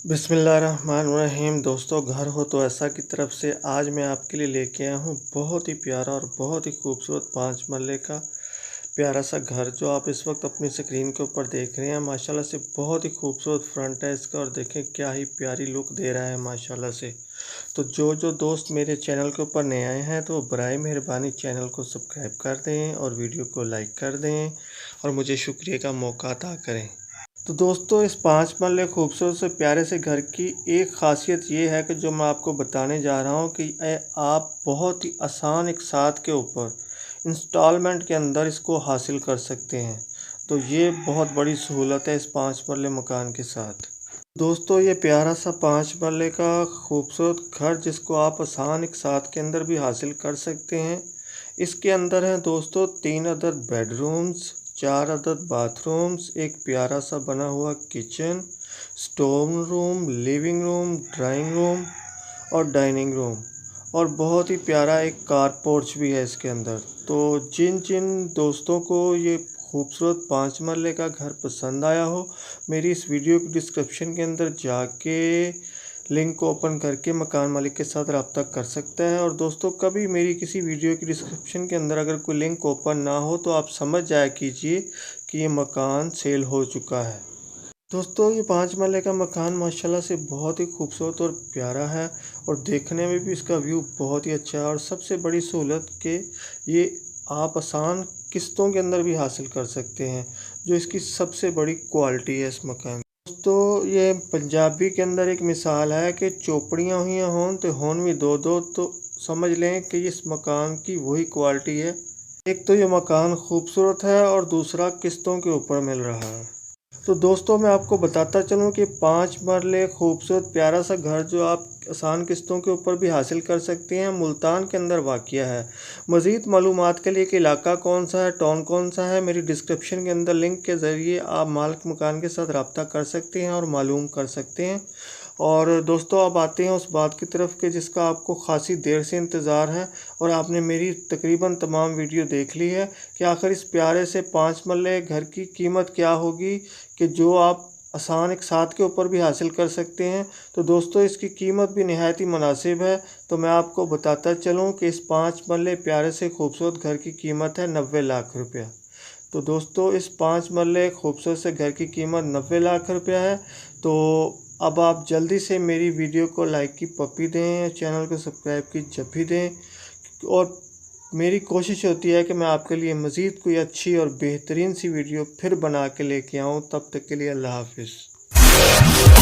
बिस्मिल्लाहिर्रहमानिर्रहीम। दोस्तों, घर हो तो ऐसा की तरफ से आज मैं आपके लिए लेके आया हूँ बहुत ही प्यारा और बहुत ही खूबसूरत 5 मरले का प्यारा सा घर जो आप इस वक्त अपनी स्क्रीन के ऊपर देख रहे हैं। माशाल्लाह से बहुत ही खूबसूरत फ्रंट है इसका और देखें क्या ही प्यारी लुक दे रहा है माशाल्लाह से। तो जो दोस्त मेरे चैनल के ऊपर नए आए हैं तो वो बराए मेहरबानी चैनल को सब्सक्राइब कर दें और वीडियो को लाइक कर दें और मुझे शुक्रिया का मौका अता करें। तो दोस्तों, इस 5 मरले खूबसूरत से प्यारे से घर की एक ख़ासियत ये है कि जो मैं आपको बताने जा रहा हूँ कि आप बहुत ही आसान एक साथ के ऊपर इंस्टॉलमेंट के अंदर इसको हासिल कर सकते हैं। तो ये बहुत बड़ी सहूलत है इस 5 मरले मकान के साथ। दोस्तों, ये प्यारा सा 5 मरले का खूबसूरत घर जिसको आप आसान एक साथ के अंदर भी हासिल कर सकते हैं। इसके अंदर हैं दोस्तों 3 अदद बेडरूम्स, 4 अदद बाथरूम्स, एक प्यारा सा बना हुआ kitchen, store room, living room, drawing room और डाइनिंग रूम और बहुत ही प्यारा एक कार पोर्च भी है इसके अंदर। तो जिन जिन दोस्तों को ये खूबसूरत 5 मरले का घर पसंद आया हो, मेरी इस वीडियो की डिस्क्रिप्शन के अंदर जाके लिंक को ओपन करके मकान मालिक के साथ रब्ता कर सकता है। और दोस्तों, कभी मेरी किसी वीडियो की डिस्क्रिप्शन के अंदर अगर कोई लिंक ओपन ना हो तो आप समझ जाया कीजिए कि ये मकान सेल हो चुका है। दोस्तों, ये 5 मरले का मकान माशाल्लाह से बहुत ही खूबसूरत और प्यारा है और देखने में भी इसका व्यू बहुत ही अच्छा है। और सबसे बड़ी सहूलत कि ये आप आसान किस्तों के अंदर भी हासिल कर सकते हैं, जो इसकी सबसे बड़ी क्वालिटी है इस मकान। दोस्तों, ये पंजाबी के अंदर एक मिसाल है कि चौपड़ियाँ हुई हों तो होन भी दो दो। तो समझ लें कि इस मकान की वही क्वालिटी है। एक तो ये मकान खूबसूरत है और दूसरा किस्तों के ऊपर मिल रहा है। तो दोस्तों, मैं आपको बताता चलूँ कि 5 मरले खूबसूरत प्यारा सा घर जो आप आसान किस्तों के ऊपर भी हासिल कर सकते हैं, मुल्तान के अंदर वाक़या है। मज़ीद मालूमात के लिए कि इलाका कौन सा है, टाउन कौन सा है, मेरी डिस्क्रिप्शन के अंदर लिंक के ज़रिए आप मालिक मकान के साथ रब्ता कर सकते हैं और मालूम कर सकते हैं। और दोस्तों, अब आते हैं उस बात की तरफ कि जिसका आपको ख़ासी देर से इंतज़ार है और आपने मेरी तकरीबन तमाम वीडियो देख ली है कि आखिर इस प्यारे से 5 मरले घर की कीमत क्या होगी कि जो आप आसान एक साथ के ऊपर भी हासिल कर सकते हैं। तो दोस्तों, इसकी कीमत भी निहायत ही मुनासिब है। तो मैं आपको बताता चलूँ कि इस 5 मरले प्यारे से खूबसूरत घर की कीमत है 90 लाख रुपया। तो दोस्तों, इस 5 मरले खूबसूरत से घर की कीमत 90 लाख रुपया है। तो अब आप जल्दी से मेरी वीडियो को लाइक की पप्पी दें, चैनल को सब्सक्राइब की जप्पी दें और मेरी कोशिश होती है कि मैं आपके लिए मज़ीद कोई अच्छी और बेहतरीन सी वीडियो फिर बना के लेके आऊँ। तब तक के लिए अल्लाह हाफ़िज़।